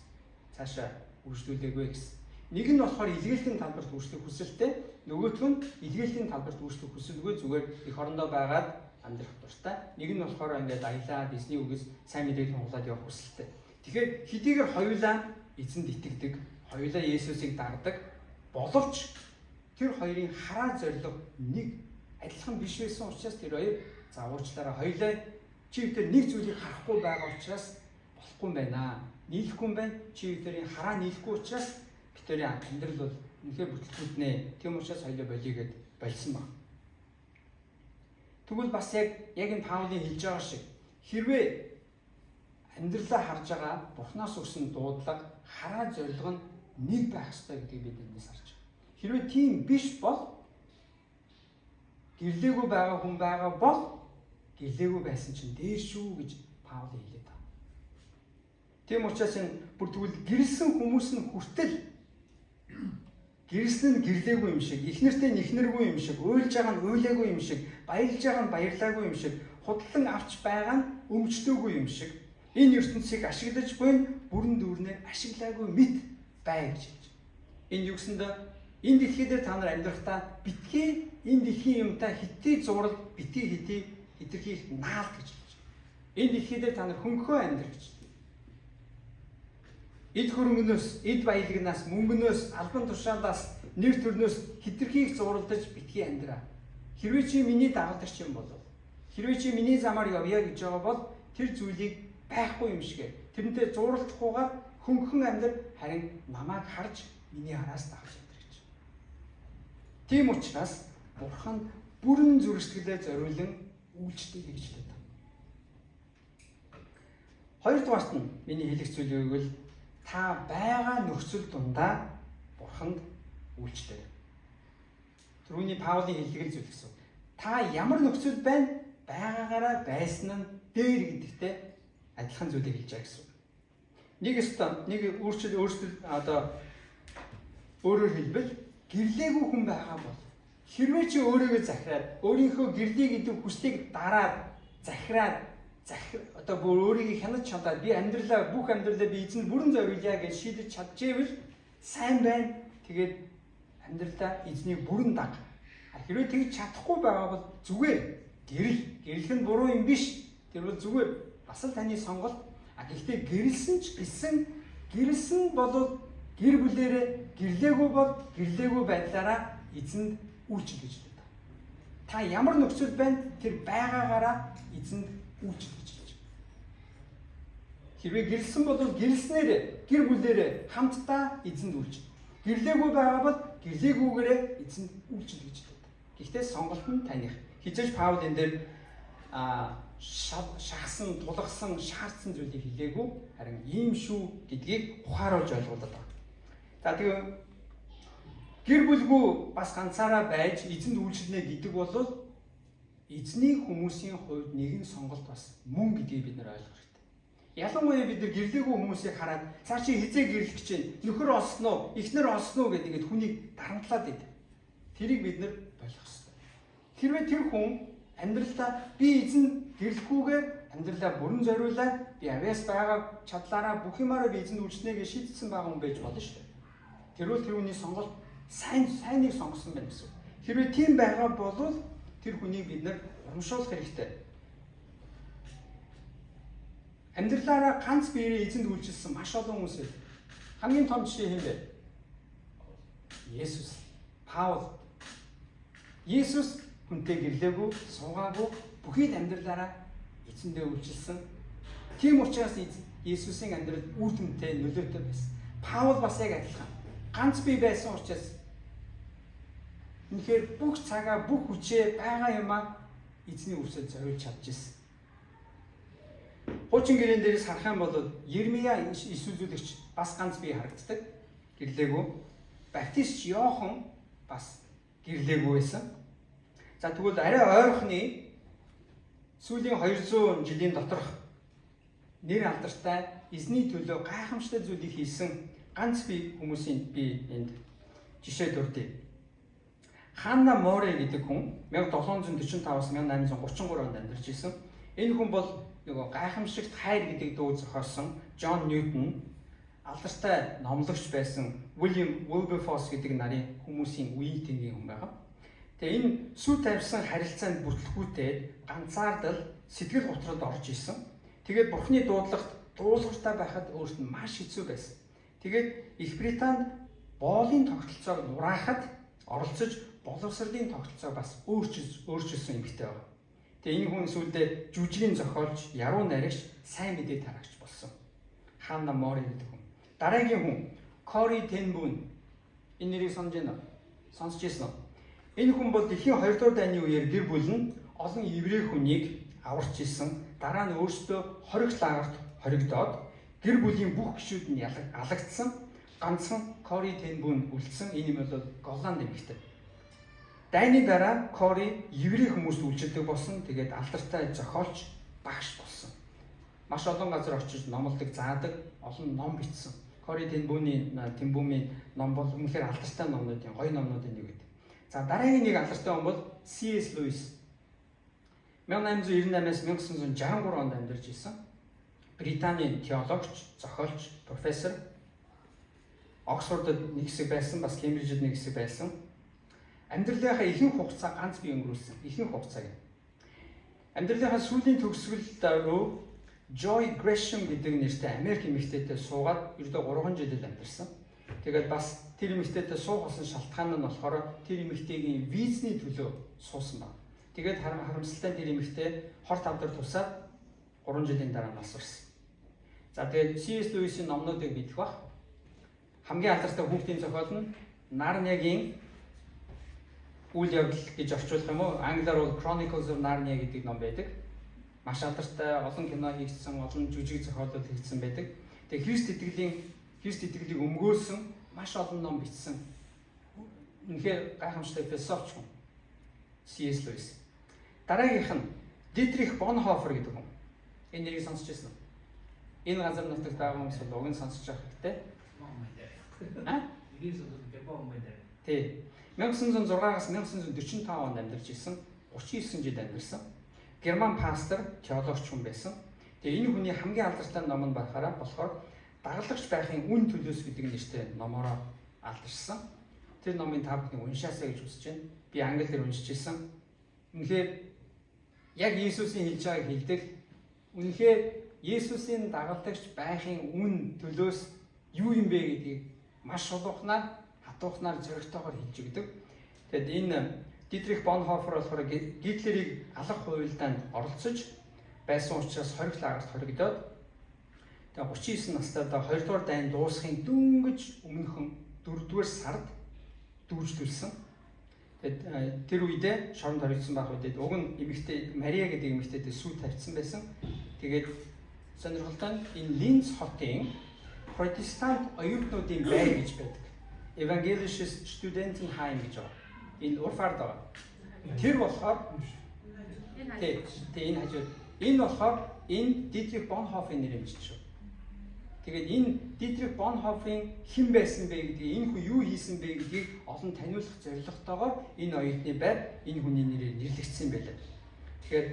цаашаа үргэлжлүүлээгүй гэсэн. Нэг нь болохоор илгээлтийн талбарт үргэлжлэх хүсэлтэй, нөгөөх нь илгээлтийн талбарт үргэлжлэх хүсэлгүй зүгээр их орондоо байгаад амьдрах дуртай. Нэг нь болохоор ингээд аялаад эзний үгээс сайн мэдээлэл хонглоод явах хүсэлтэй. Тэгэхээр хэдийгээр хоёулаа эзэнд итгэдэг, хоёулаа Есүсийг дагдаг боловч тэр хоёрын хараа зорилго нэг адилхан биш байсан учраас тэр хоёр заавуучлаараа хоёулаа чи бүхэн нэг зүйлийг харахгүй байгаа учраас болохгүй юм байна. Нийлэхгүй юм байна. Чи бүхэн хараа нийлэхгүй учраас бидний амьдрал бол үнэхээр бүтлгүүднэ. Тийм учраас хоёулаа болигээд болсон баг. Тэгвэл бас яг энэ Паулийн хэлж байгаа шиг хэрвээ амьдралаа харж байгаа Бурханаас өгсөн дуудлага хараа зорилго нь нэг байх ёстой гэдгийг бид эндээс харж байгаа. Хэрвээ тийм биш бол гэрлээгүй байгаа хүн байгаа бол гэрлээгүй байсан чинь дээр шүү гэж Паул хэлээд байна. Тийм учраас энэ бүр тэгвэл гэрэлсэн хүмүүс нь хүртэл гэрэлсэн нь гэрлээгүй юм шиг, ихнэртэй нэхнэргүй юм шиг, уйлж байгаа нь уйлаагүй юм шиг, баярлж байгаа нь баярлаагүй юм шиг, худлан авч байгаа нь өмчлөөгүй юм шиг энэ ертөнцийг ашиглаж буй бүрэн дүүрнээ ашиглаагүй мэт бай гэж хэлж. Энэ юу гэсэндээ энэ дэлхий дээр та нар амьдрахдаа битгий энэ дэлхийн юмтай хитий зураг битгий хитий хэтэрхий наалт гэж хэлж. Энэ дэлхий дээр та нар хөнгөө амьдрах гэж. Эд хөрөнгнөөс, эд баялагнаас, мөнгнөөс, албан тушаалаас, нэр төрнөөс хэтэрхийг зуралдаж битгий амьдраа. Хэрвээ чи миний дагалдагч юм бол, хэрвээ чи миний замаар явъя гэж байгаа бол тэр зүйлийг байхгүй юм шиг. Тэрнтэй зуралдахгүйгээр хөнгөн амьдрал харин намайг харж миний араас дагаж амьдрах гэж. Тийм учраас Бурхан бүрэн зүрхсэтгэлээ зориулан үйлчлэдэг гэж хэлдэг. Хоёрдугаарт нь миний хэлэх зүйл юу гэвэл та байгаа нөхцөл дундаа Бурханд үйлчлээ. Түрүүний Паулийн хэлдэг зүйл гэсэн. Та ямар нөхцөл байна? Байгаагаараа байсан нь дээр гэдэгтэй адилхан зүйлийг хэлж байгаа гэсэн. Нэг өөрчлөлт одоо өөрөөр хэлбэл гэрлээгүй хүн байгаа бол хэрвээ чи өөрийгөө захираад өөрийнхөө гэрлээ гэдэг хүслийг дараад захираад одоо бүр өөрийгөө хянаж чадаад би бүх амьдралаа би эзэнд бүрэн зориулъя гэж шийдэж чадчихвэл сайн байна. Тэгээд амьдралаа эзнийг бүрэн даг. Хэрвээ тэгж чадахгүй байгаа бол зүгээр гэрлэх нь буруу юм биш. Тэр бол зүгээр бас л таны сонголт. Гэхдээ гэрэлсэн ч гэсэн гэрэлсэн бол гэр бүлээрээ гэрлээгүй бол гэрлээгүй байдлаараа эзэнд үйлчлэх гэж байна. Та ямар нөхцөл байна тэр байгаагаараа эзэнд үйлчлэх гэж байна. Хэрвээ гэрэлсэн бол гэрэлснээр гэр бүлээрээ хамтдаа эзэнд үйлчлэх. Гэрлээгүй байгаа бол гэрлээгүйгээрээ эзэнд үйлчлэх гэж байна. Гэхдээ сонголт нь таних. Хизээж Паул энэ дээр шахсан, тулгсан, шаардсан зүйлийг хэлээгүй харин ийм шүү гэдгийг ухааруулж ойлгуулдаг байна. За тэгээ гэр бүлгүй бас ганцаараа байж эзэнд үйлчлэнэ гэдэг бол эзний хүмүүсийн хувьд нэгэн сонголт бас мөн гэдгийг бид нар ойлгох хэрэгтэй. Ялангуяа бид нар гэрлээгүй хүмүүсийг хараад цаа чи хизээ гэрлэх гэж байна. Нөхөр олсноо, эхнэр олсноо гэдэг хүнийг дарамтлаад идэв. Тэрийг бид нар ойлгох хэрэгтэй. Хэрвээ тэр хүн амьдралдаа би эзэнд гэрлэхгүйгээр амьдралаа бүрэн зориулаад би авяас байгаа чадлаараа бүх юмараа би эзэнд үйлчлэнэ гэж шийдсэн байгаа хүн байж болно шүү дээ. Тэрвэл тэр хүний сонголт сайныг сонгосон байна гэсэн. Хэрвээ тийм байгаа бол тэр хүнийг бид нар урамшуулах хэрэгтэй. Амьдралаараа ганц биеэрээ эзэнд үйлчилсэн маш олон хүмүүс байна. Хамгийн том жишээ хэн бэ? Есүс, Паул. Есүс хүнтэй гэрлээгүй, суугаагүй, бүхий амьдралаараа эзэндээ үйлчилсэн. Тийм учраас Есүсийн амьдрал үр дүнтэй нөлөөтэй байсан. Паул бас яг адилхан. Ганц бие байсан учраас үнэхээр бүх цагаа, бүх хүчээ байгаа юмаа эзний үсэд зориулж чадж ирсэн. Хуучин гэрэн дээрээс харах юм бол Ермия иш үзүүлэгч бас ганц бие харагддаг. Гэрлээгүй. Баптист Иохан бас гэрлээгүй байсан. За тэгвэл арай ойрхны сүүлийн 200 жилийн доторх нэр алдартай эзний төлөө гайхамшигтай зүйлийг хийсэн ганц бие хүмүүсийн би энд жишээ дурдъя. Ханна Море гэдэг хүн 1745-аас 1833 онд амьдарч ирсэн. Энэ хүн бол нөгөө гайхамшигт хайр гэдэг дуу зохиосон Джон Ньютон, алдартай номлогч байсан William Wilberforce гэдэг нарын хүмүүсийн үеийн тэнгийн хүн байгаа. Тэгээ энэ сүү тавьсан харилцаанд бүртлэхүүтээ ганцаардал сэтгэл готролд орж исэн. Тэгээд Бурхны дуудлагт дуулууртай байхад өөрт нь маш хэцүү байсан. Тэгээд Их Британд боолын тогтолцоог нураахад оролцож боловсролын тогтолцоог бас өөрчилсөн эмэгтэй байна. Тэгээ энэ хүн сүүлдээ жүжигийн зохиолч, яруу найрагч, сайн мэдээ тараагч болсон. Ханна Море гэдэг хүн. Дараагийн хүн Corrie ten Boom. Энэ нэрийг сонсч ирсэн үү? Энэ хүн бол дэлхийн 2 дугаар дайны үеэр гэр бүл нь олон еврей хүнийг аварч ирсэн. Дараа нь өөрсдөө хоригт лагерт хоригдоод гэр бүлийн бүх гишүүд нь алагдсан. Ганцхан Corrie ten Boom үлдсэн. Энэ юм бол Голланд эмэгтэй. Дайны дараа Corrie еврей хүмүүст үйлчилдэг болсон. Тэгээд алдартай зохиолч, багш болсон. Маш олон газар очиж номлодог, заадаг, олон ном бичсэн. Corrie ten Boom-ийн ном бол үнэхээр алдартай номнуудын, гоё номнуудын нэг гэдэг. За дараагийн нэг алдартай хүн бол C.S. Lewis. 1898-аас 1963 онд амьдарч ирсэн. Британийн теологч, зохиолч, профессор. Оксфордод нэг хэсэг байсан, бас Кембрижид нэг хэсэг байсан. Амьдралынхаа ихэнх хугацаа ганц бие өнгөрүүлсэн. Ихэнх хугацааг. Амьдралынхаа сүүлийн төгсгөлд рүү Joy Gresham гэдэг нэртэй Америк эмэгтэйтэй суугаад ердөө 3 жил амьдарсан. Тэгээд бас тэр эмэгтэйтэй суух болсон шалтгаан нь болохоор тэр эмэгтэйгийн визний төлөө суусан байна. Тэгээд харамсалтай тэр эмэгтэй хорт авдар тусаад 3 жилийн дараа нас барсан. За тэгээд C.S. Lewis-ийн номнуудыг мэдэх бах. Хамгийн алдартай хүүхдийн зохиол нь Нарниагийн үйл явдал гэж орчуулах юм уу? Англиар бол Chronicles of Narnia гэдэг ном байдаг. Маш алдартай олон кино хийгдсэн, олон жүжиг зохиолууд хийгдсэн байдаг. Тэгээ Христ итгэлийг өмгөөлсөн маш олон ном бичсэн. Үнэхээр гайхамшигтай философч хүн. C.S. Lewis. Дараагийнх нь Dietrich Bonhoeffer гэдэг хүн. Энэ нэрийг сонсч байсан уу? Энэ газар нутагт байгаа хүмүүс бол уг нь сонсч байгаа хэрэгтэй. Тий. 1906-аас 1945 онд амьдарч ирсэн. 39 жил амьдарсан. Герман пастор, теологч хүн байсан. Тэгээ энэ хүний хамгийн алдартай ном нь болохоор дагалдагч байхын үн төлөөс гэдэг нэртэй номороо алдаршсан. Тэр номын та бүхэн уншаасаа гэж хүсэж байна. Би англиар уншиж ирсэн. Үнэхээр яг Иесусийн хэлж байгааг хэлдэг. Үнэхээр Иесусийн дагалдагч байхын үн төлөөс юу юм бэ гэдгийг маш шулуухнаар, хатуухнаар зөрөгтэйгээр хэлж өгдөг. Тэгэд энэ Dietrich Bonhoeffer болохоор Гитлерийг алах хуйлдаанд оролцож байсан учраас хоригт лагерт хоригдоод тэгээ 39 настайдаа 2 дугаар дайн дуусахын дөнгөж өмнөхөн 4 дугаар сард дүүжлүүлсэн. Тэгээд тэр үедээ шоронд хоригдсан байх үедээ уг нь эмэгтэй Мария гэдэг эмэгтэйдээ сүү тавьсан байсан. Тэгээд сонирхолтой нь энэ Линц хотын протестант оюутнуудын байр гэж байдаг. Evangelische Studentenheim гэж байна. Энэ урфаар даа. Тэр болохоор энэ хажууд энэ болохоор энэ Dietrich Bonhoeffer-ийн нэр юм шүү. Тэгээд энэ Dietrich Bonhoeffer-ийн хэн байсан бэ гэдгийг, энэ хүн юу хийсэн бэ гэдгийг олон таниулах зорилготойгоор энэ оюутны байр энэ хүний нэрээр нэрлэгдсэн байлаа. Тэгэхээр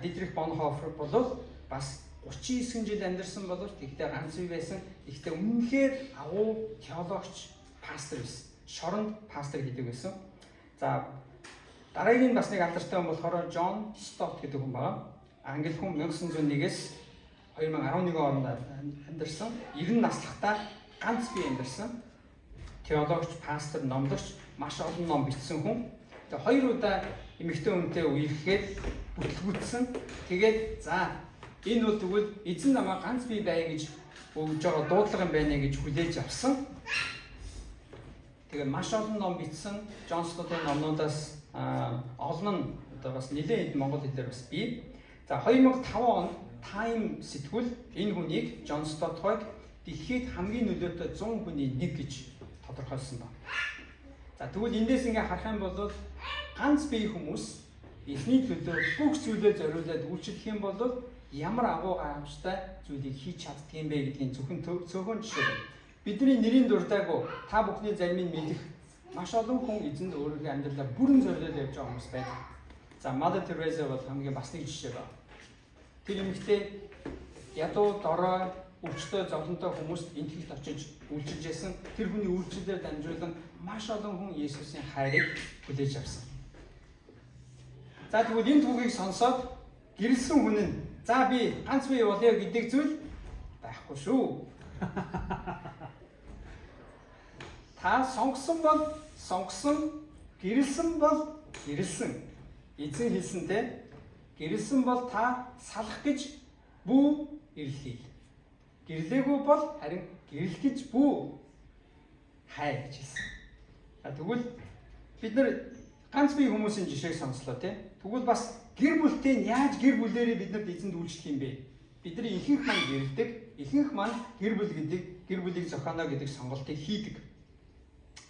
Dietrich Bonhoeffer бол бас 39 жил амьдарсан боловч тэгтээ ганц бие байсан. Тэгтээ үнэхээр агуу теологч, пастор байсан. Шоронд пастор гэдэг байсан. За дараагийн бас нэг алдартай хүн болохоор John Stott гэдэг хүн байна. Англи хүн 1901-ээс 2011 онд амьдарсан. 90 наслахтаа ганц бие амьдарсан. Теологч, пастор, номлогч, маш олон ном бичсэн хүн. Тэгээ 2 удаа эмэгтэй хүнтэй үерхэд бүтлгүүцсэн. Тэгээд за энэ бол тэгвэл эзэн намаа ганц бие бай гэж өгж байгаа дуудлага юм байна гэж хүлээж авсан. Тэгээд маш олон ном бичсэн Джон Стотын номнуудаас олон нь одоо бас нэлээд монгол хэлээр бас бий. За 2005 онд Time сэтгүүл энэ хүнийг Джон Стотхойг дэлхийд хамгийн нөлөөтэй 100 хүний нэг гэж тодорхойлсон байна. За тэгвэл эндээс ингээ харах юм бол ганц бие хүмүүс эзний төлөө бүх зүйлээ зориулаад үйлчлэх юм бол ямар агуу гайхамшигтай зүйлийг хийж чаддаг юм бэ гэдгийг зөвхөн цөөхөн жишээ байна. Бидний нэрийн дуртайг та бүхний зарим нь мэдэх маш олон хүн эзэнд өөрийнхөө амьдралаа бүрэн зориулж явж байгаа хүмүүс байдаг. За Mother Teresa бол хамгийн бас нэг жишээ байна. Тэр эмэгтэй ядуу дорой өвчтөй зовлонтой хүмүүст энтгэгт очиж үйлчилж байсан. Тэр хүний үйлчлэлээр дамжуулан маш олон хүн Есүсийн хайрыг хүлээж авсан. За тэгвэл энэ түүхийг сонсоод гэрэлсэн хүн нь за би ганц бие болъё гэдэг зүйл байхгүй шүү. Та сонгосон бол сонгосон, гэрэлсэн бол гэрэлсэн. Эзэн хэлсэнтэй гэрэлсэн бол та салах гэж бүү ирлээ. Гэрлээгүй бол харин гэрэл гэж бүү хай гэж хэлсэн. Тэгвэл бид нар ганц бие хүмүүсийн жишээг сонслоо тийм. Тэгвэл бас гэр бүлтэй яаж гэр бүлээрээ бид нарт эзэнд үйлчлэх юм бэ? Бидний ихэнх маань гэрэлдэг, ихэнх маань гэр бүл гэдэг, гэр бүлийг зохионо гэдэг сонголтыг хийдэг.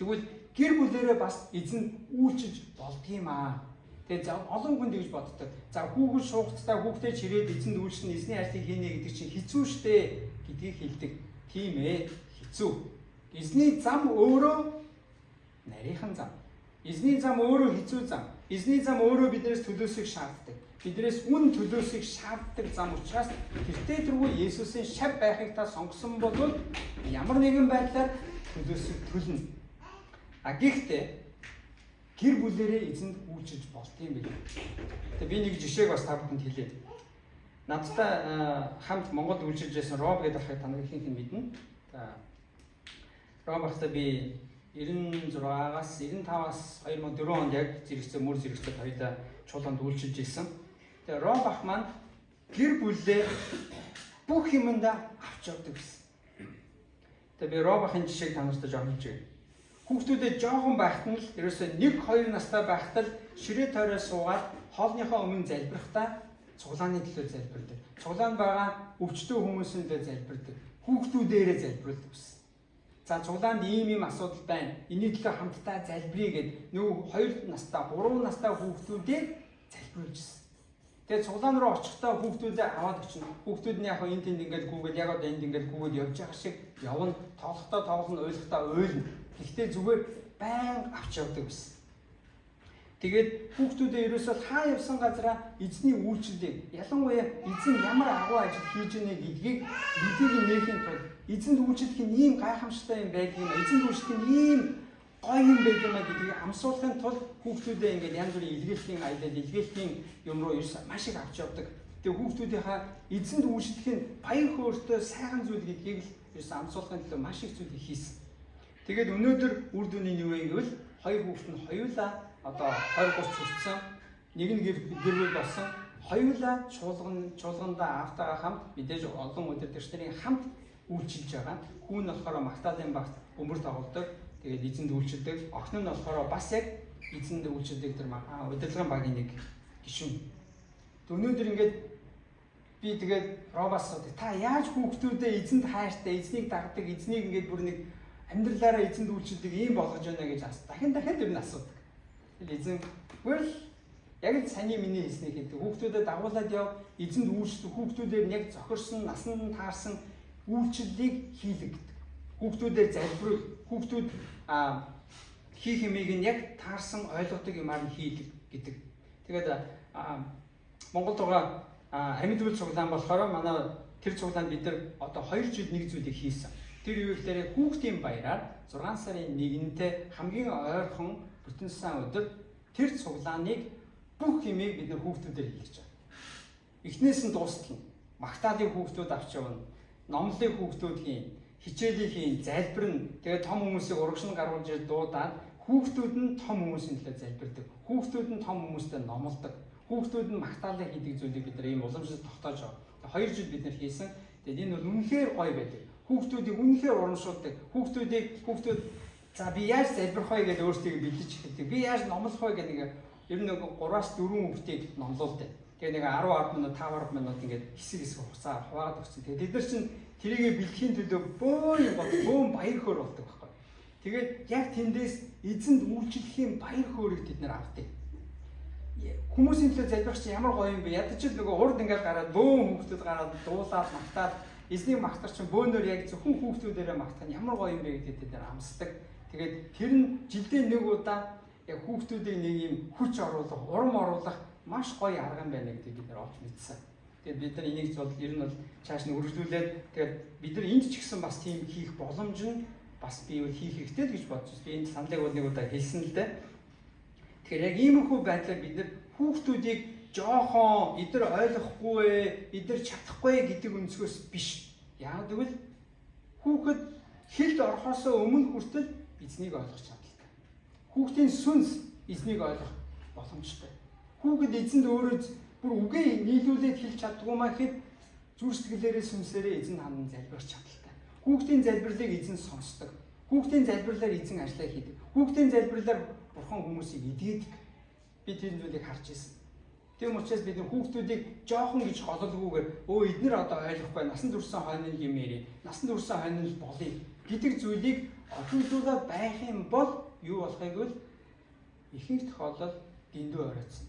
Тэгвэл гэр бүлээрээ бас эзэнд үйлчилж болдгийм аа. Тэгээ олон хүн тэгж боддог. За хүүхэд шуугцтай хүүхдээ чирээд эзэнд үйлчлэн эзний ажлыг хийнэ гэдэг чинь хэцүү шттэ гэдгийг хэлдэг. Тийм ээ, хэцүү. Эзний зам өөрөө нарийнхан зам. Эзний зам өөрөө хэцүү зам. Эзний зам өөрөө биднээс төлөөсийг шаарддаг. Биднээс үн төлөөсийг шаарддаг зам учраас тэртээ тэргүй Есүсийн шав байхыг та сонгосон бол ямар нэгэн байдлаар төлөөсийг төлнө. Гэхдээ гэр бүлэрээ эзэнд үйлчилж болт юм байна. Тэгээ би нэг жишээг бас та бүхэнд хэлье. Надтай хамт Монголд үйлчилж байсан Роб гэдэг ахыг та нар ихэнх нь мэднэ. За Роб ахтай би 96-аас 95-аас 2004 онд яг зэрэгцээ мөр зэрэгцээ хоёулаа чуулганд үйлчилж ирсэн. Тэгээ Роб ах маань гэр бүлээ бүх юмдаа авч явдаг гэсэн. Тэгээ би Роб ахын жишээг та нарт жоохон хэлж өгье. Хүүхдүүдэд жоохон байхад нь л ерөөсөө 1-2 настай байхад л ширээ тойроо суугаад хоолныхоо өмнө залбирахдаа цуглааны төлөө залбирдаг. Цуглаанд байгаа өвчтөе хүмүүсийн төлөө залбирдаг. Хүүхдүүдээрээ залбирлдаг гэсэн. За цуглаанд ийм асуудал байна. Эний төлөө хамтдаа залбирая гэд нөгөө 2 настай, 3 настай хүүхдүүдээ залбиулж ирсэн. Тэгээ цуглаан руу очихдаа хүүхдүүдээ аваад очино. Хүүхдүүд нь яг энэ тэнд ингээд гүгээд яг одоо энд ингээд гүгээд явж байгаа шиг явна. Тоглохдоо тоглоно, ойлгохдоо ойлгоно. Гэхдээ зүгээр байнга авч явдаг гэсэн. Тэгээд хүүхдүүдээ ерөөсөө хаа явсан газараа эзний үйлчлэлийг, ялангуяа эзэн ямар агуу ажил хийж ийнэ гэдгийг мэдээний нээхийн тулд эзэнд үйлчлэх нь ийм гайхамшигтай юм байдаг юм. Эзэнд үйлчлэх нь ийм гоё юм байдаг юм гэдгийг амсуулахын тулд хүүхдүүдээ ингээд янз бүрийн илгээлийн аялал, илгээлийн юм руу ерөөсөө маш их авч явдаг. Тэгээд хүүхдүүдийнхаа эзэнд үйлчлэх нь баян хөөртэй сайхан зүйл гэдгийг л ерөөсөө амсуулахын төлөө маш их зүйлийг хийсэн. Тэгээд өнөөдөр үр дүн нь юу вэ гэвэл хоёр хүүхэд нь хоёулаа одоо 20-30 хүрсэн, нэг нь гэр бүл болсон, хоёулаа чуулгандаа аавтайгаа хамт мэдээж олон өдөр төрчдийн хамт үйлчилж байгаа. Хүүн нь болохоор Магдалины багт бөмбөр тоглодог. Тэгээд эзэнд үйлчилдэг. Охин нь болохоор бас яг эзэнд үйлчилдэг тэр удирдлагын багийн нэг гишүүн. Өнөөдөр ингээд би тэгээд Робаас та яаж хүүхдүүдээ эзэнд хайртай, эзнийг дагдаг, эзнийг ингээд бүр нэг амьдралаараа эзэнд үйлчилдэг ийм болгож байна гэж дахин тэр нь асуудаг. Тэгэл эзэн гэл яг л саний миний хэлснийг хэлдэг. Хүүхдүүдэд дагуулад яв, эзэнд үйлчлэх, хүүхдүүдээр яг зохирсон, насан таарсан үйлчлэлийг хийлэг гэдэг. Хүүхдүүдээр залбируул, хүүхдүүд хийх юмыг нь яг таарсан ойлгодог юмар нь хийлэг гэдэг. Тэгээд Монголд байгаа амьд цуглаан болохоор манай тэр цуглаанд бид нар одоо 2 жил нэг зүйлийг хийсэн. Тэр юу гэхээр хүүхдийн баяраар 6 сарын 1-нд хамгийн ойрхон бүтэн сан өдөр тэр цуглааныг бүх юмыг бид нар хүүхдүүдээр хийлгэж байгаа. Эхнээс нь дуустал нь Магдалины хүүхдүүд авч явна, номлын хүүхдүүд хийн, хичээлийг хийн, залбирна. Тэгээд том хүмүүсийг урагшин гаргуулж ир дуудаад хүүхдүүд нь том хүмүүсийн төлөө залбирдаг. Хүүхдүүд нь том хүмүүстэй номлодог. Хүүхдүүд нь Магдалины хийдэг зүйлийг бид нар ийм уламжлалт тогтоож байгаа. 2 жил бид нар хийсэн. Тэгээд энэ бол үнэхээр гоё байдаг. Хүүхдүүдийг үнэхээр урамшуулдаг. Хүүхдүүд За би яаж залбирах вэ гэдээ өөртөө бэлдэж эхэлдэг. Би яаж номлох вэ гэдэг нэг ер нь нэг 3-4 хүүхдийг номлуулдаг. Тэгээ нэг 10 минут 5 минут ингээд хэсэг хугацаа хуваагаад өгсөн. Тэгээ бид нар чинь тэрийг бэлтгэхийн төлөө бөөн баяр хөөр болдог байхгүй. Тэгээд яг тэндээс эзэнд үйлчлэхийн баяр хөөргийг бид нар авдаг. Хүмүүсийн төлөө залбирах чинь ямар гоё юм бэ? Ядаж л нөгөө урд ингээд гараад бөөн хүүхдүүд гараад дуулаад магтаад эзнийг магтах чинь бөөнөр яг зөвхөн хүүхдүүдээрээ магтах нь ямар гоё юм бэ гэдэгт бид нар амсдаг. Тэгээд тэр нь жилдээ нэг удаа яг хүүхдүүдийг нэг юм хүч оруулах, урам оруулах маш гоё арга юм байна гэдгийг бид нар олж мэдсэн. Тэгээд бид нар энийг бол ер нь бол цааш нь үргэлжлүүлээд тэгээд бид нар энд ч гэсэн бас тийм хийх боломж нь бас бий хийх хэрэгтэй гэж бодож байна. Би энэ саналыг бол нэг удаа хэлсэн л дээ. Тэгэхээр яг иймэрхүү байдлаар бид нар хүүхдүүдийг жоохон эдгээр ойлгохгүй, эдгээр чадахгүй гэдэг өнцгөөс биш. Яг тэгвэл хүүхэд хэлд орохоосоо өмнө хүртэл эзнийг ойлгох чадaltaй. Хүүхдийн сүнс эзнийг ойлгох боломжтой. Хүүхэд эзэнд өөрөө бүр үгээ нийлүүлээд хэлж чаддгүй маа гэхэд зүрх сэтгэлээрээ сүнсээрээ эзэн хандан залбирч чадaltaй. Хүүхдийн залбирлыг эзэн сонсдог. Хүүхдийн залбирлаар эзэн ажиллаа хийдэг. Хүүхдийн залбирлаар бурхан хүмүүсийг эдгээдэг. Би тэр зүйлийг харж ирсэн. Тийм учраас бид хүүхдүүдийг жоохон гэж гололгүйгээр эднэр одоо ойлгохгүй насан туршсан хойно юм ярив. Насан туршсан хойно л болъё гэдэг зүйлийг олонлуулаад байх юм бол юу болохыг бол ихэнх тохиолдолд дэндүү оройтсон.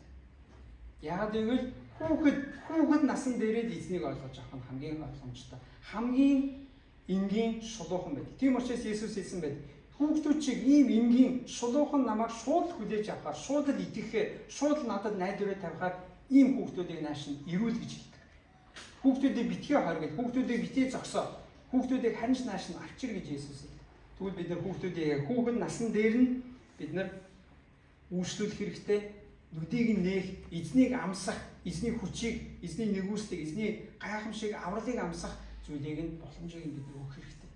Яг тэгвэл хүүхэд насан дээрээ эзнийг ойлгож авах нь хамгийн ойлгомжтой. Хамгийн энгийн шулуухан байдаг. Тийм учраас Есүс хэлсэн байдаг. Хүүхдүүд чиг ийм энгийн шулуухан намайг шууд хүлээж авахаар, шууд л итгэхээр, шууд л надад найдвараа тавихаар ийм хүүхдүүдийг нааш нь ирүүл гэж хэлдэг. Хүүхдүүдийг битгий хойр гэж, хүүхдүүдийг битгий зогсоо, хүүхдүүдийг харин ч нааш нь авчир гэж Есүс хэлдэг. Тэгвэл бид нар хүүхдүүдийг хүүхэн насан дээр нь бид нар үйлчлүүлэх хэрэгтэй. Нүдийг нь нээх, эзнийг амсах, эзний хүчийг, эзний нэгүслийг, эзний гайхамшиг, авралыг амсах зүйлийг нь боломжийг нь бид өгөх хэрэгтэй.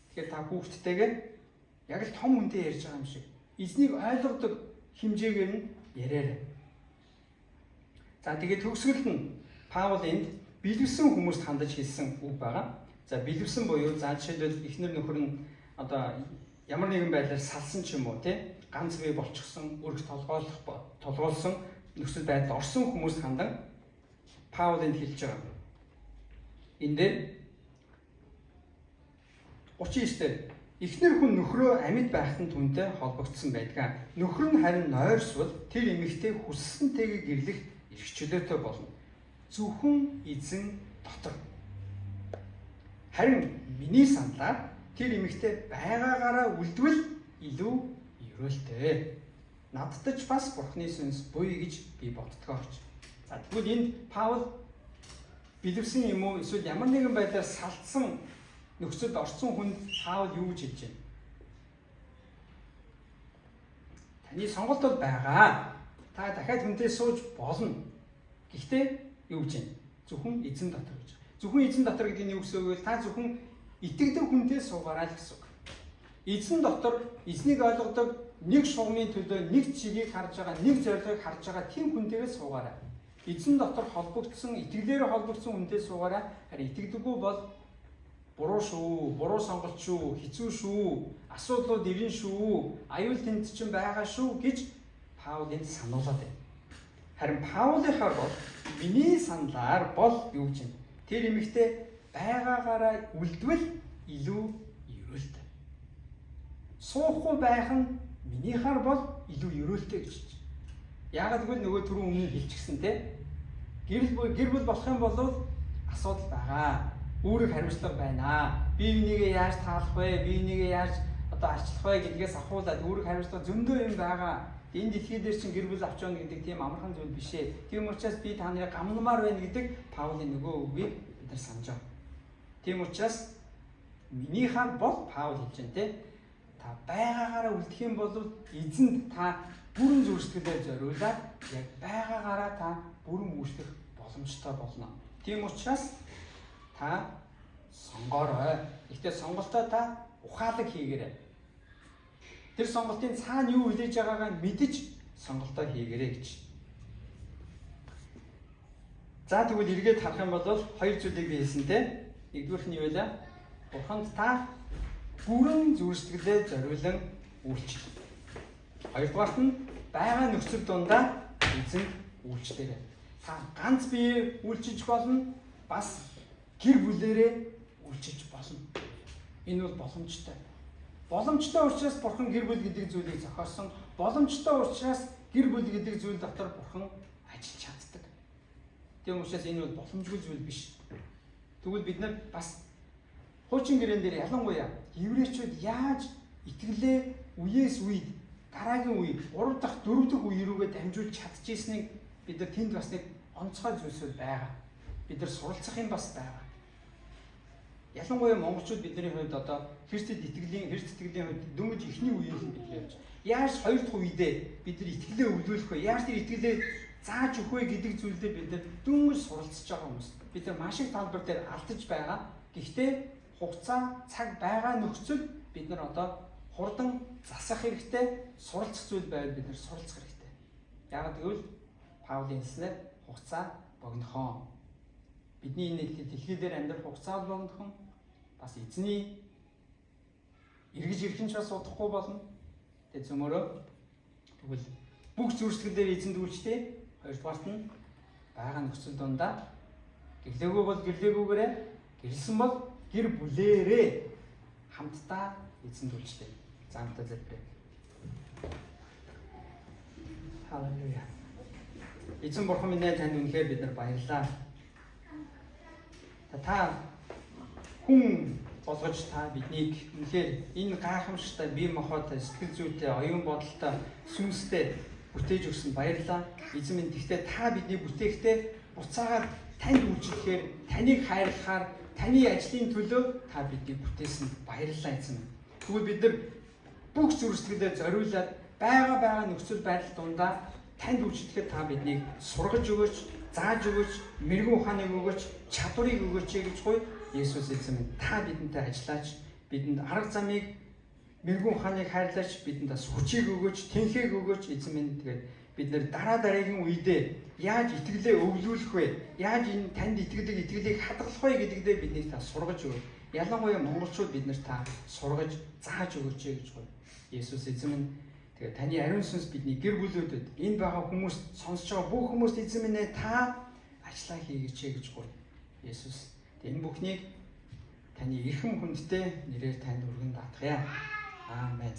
Тэгэхээр та хүүхдтэйгээ яг л том хүнтэй ярьж байгаа юм шиг эзнийг ойлгодог хэмжээгээр нь яриарай. За тэгээд төгсгөл нь Паул энд бэлэвсэн хүмүүст хандаж хэлсэн үг байгаа. За бэлэвсэн буюу за жишээлбэл эхнэр нөхөр нь одоо ямар нэгэн байдлаар салсан ч юм уу тий ганц бие болчихсон, өргө толгоолсон нөхцөл байдал орсон хүмүүст хандан Паул энд хэлж байгаа. Энд дээр 39-д эхнэр хүн нөхрөө амьд байхад түнтэй холбогдсон байдаг. Нөхөр нь харин нойрсвол тэр эмэгтэй хүссэнтэйгээ гэрлэх эрх чөлөөтэй болно. Зөвхөн эзэн дотор. Харин миний саналаар тэр эмэгтэй байгаагаараа үлдвэл илүү ерөөлтэй. Надад ч бас Бурхны сүнс буй гэж би боддгоо гэж. За тэгвэл энд Паул бэлэвсэн юм уу эсвэл ямар нэгэн байдлаар салдсан нөхцөлд орсон хүнд Паул юу гэж хэлж байна? Таны сонголт бол байгаа. Та дахиад хүнтэй сууж болно. Гэхдээ юу гэж байна? Зөвхөн эзэн дотор гэж. Зөвхөн эзэн дотор гэдэг нь юу гэсэн үг вэ? Та зөвхөн итгэдэг хүнтэй суугаарай л гэсэн үг. Эзэн дотор эзнийг ойлгодог нэг шугамын төлөө нэг чигийг харж байгаа, нэг зорилгыг харж байгаа тийм хүнтэйгээ суугаарай. Эзэн дотор холбогдсон, итгэлээр холбогдсон хүнтэй суугаарай. Харин итгэдэггүй бол буруу шүү, буруу сонголт шүү, хэцүү шүү, асуудлууд ирнэ шүү, аюул тэнд чинь байгаа шүү гэж Паул энд сануулад байна. Харин Паулынхаар бол миний саналаар бол юу гэж юм? Тэр эмэгтэй байгаагаараа үлдвэл илүү ерөөлтэй. Суухгүй байх нь минийхаар бол илүү ерөөлтэй гэж. Яагаад гэвэл нөгөө түрүүн өмнө хэлчихсэн те. Гэр бүл болох юм бол асуудал байгаа. Үүрэг хариуцлага байна. Би энийгээ яаж таалах вэ? Би энийгээ яаж одоо арчлах вэ гэдгээс ахуулаад үүрэг хариуцлага зөндөө юм байгаа. Энэ дэлхий дээр чинь гэр бүл авч явна гэдэг тийм амархан зүйл биш ээ. Тийм учраас би та нарыг гамнамаар байна гэдэг Паулын нөгөө үгийг бид нар санаж байна. Тийм учраас минийхаа бол Паул хэлж байна те. Та байгаагаараа үлдэх юм бол эзэнд та бүрэн зүрхсэтгэлээр зориулаад яг байгаагаараа та бүрэн үйлчлэх боломжтой болно. Тийм учраас та сонгоорой. Гэхдээ сонголтоо та ухаалаг хийгээрэй. Тэр сонголтын цаана юу хүлээж байгаагаа мэдэж сонголтоо хийгээрэй гэж. За тэгвэл эргээд харах юм бол хоёр зүйлийг би хэлсэн те. Нэгдүгээрх нь юу вэ? Бурханд та бүрэн зүрх сэтгэлээ зориулан үйлчил. Хоёрдугаарт нь байгаа нөхцөл дундаа эзэн үйлчлээрэй. Та ганц бие үйлчилж болно, бас гэр бүлээрээ үйлчилж болно. Энэ бол боломжтой. Боломжтой учраас Бурхан гэр бүл гэдэг зүйлийг зохиосон. Боломжтой учраас гэр бүл гэдэг зүйл дотор Бурхан ажиллаж чаддаг. Тийм учраас энэ бол боломжгүй зүйл биш. Тэгвэл бид нар бас хуучин гэрээн дээр ялангуяа еврейчүүд яаж итгэлээ үеэс үед дараагийн үе 3 дахь 4 дахь үе рүүгээ дамжуулж чадчихсэнийг бид нар тэнд бас нэг онцгой зүйлсүүд байгаа. Бид нар суралцах юм бас байгаа. Ялангуяа монголчууд бидний хувьд одоо Христэд итгэлийн хувьд дөнгөж ихний үеийг бид ярьж. Яаж 2 дахь үедээ бид нар итгэлээ өвлүүлэх вэ? Яаж тэр итгэлээ зааж өгөх вэ гэдэг зүйлдээ бид нар дөнгөж суралцж байгаа хүмүүс. Бид нар маш их талбар дээр алдаж байгаа. Гэхдээ хугацаа, цаг байгаа нөхцөл бид нар одоо хурдан засах хэрэгтэй, суралцах зүйл байвал бид нар суралцах хэрэгтэй. Яг гэвэл Паулийн хэлснээр хугацаа богинохон. Бидний энэ дэлхий дээр амьдрах хугацаа богинохон. Бас эзний эргэж ирэх нь ч бас удахгүй болно. Тэгээ зөмөрөө тэгвэл бүх зүрхсэтгэлээр эзэнд үйлчлээ. Хоёрдугаарт нь байгаа нөхцөл дундаа гэрлээгүй бол гэрлээгүйгээрээ, гэрэлсэн бол гэр бүлээрээ хамтдаа эзэнд үйлчлээ. Заамтаа залбирая. Халелуя. Эзэн Бурхан минь танд үнэхээр бид нар баярлалаа. Та хүн болгож та биднийг үнэхээр энэ гайхамшигтай бие махбодтой, сэтгэл зүйтэй, оюун бодолтой, сүнстэй бүтээж өгсөн баярлалаа. Эзэн минь тэгтээ та бидний бүтээхдээ буцаагаад танд үйлчлэхээр, таныг хайрлахаар, таны ажлын төлөө та биднийг бүтээсэн баярлалаа эзэн минь. Тэгвэл бид нар бүх зүрх сэтгэлээ зориулаад байгаа нөхцөл байдал дундаа танд үйлчлэхэд та биднийг сургаж өгөөч, зааж өгөөч, мэрэгэн ухааныг өгөөч, чадварыг өгөөч гэж гоё Есүс эзэн минь та бидэнтэй ажиллаач, бидэнд арга замыг, мэрэгэн ухааныг хайрлаач, бидэнд бас хүчийг өгөөч, тэнхээг өгөөч эзэн минь. Тэгээд бид нэр дараагийн үедээ яаж итгэлээ өвлүүлэх вэ? Яаж энэ танд итгэлийг хадгалах вэ гэдэгдээ биднийг та сургаж өгөөч. Ялангуяа монголчууд бид нарт та сургаж, зааж өгөөч гэж гоё Есүс эзэн минь. Тэгээд таны ариун сүнс бидний гэр бүлүүдэд, энэ байгаа хүмүүст, сонсож байгаа бүх хүмүүст эзэн минь та ажиллаа хийгээч гэж гоё Есүс. Энэ бүхнийг таны эрхэм хүндтэй нэрээр танд өргөн даатгая. Аамен.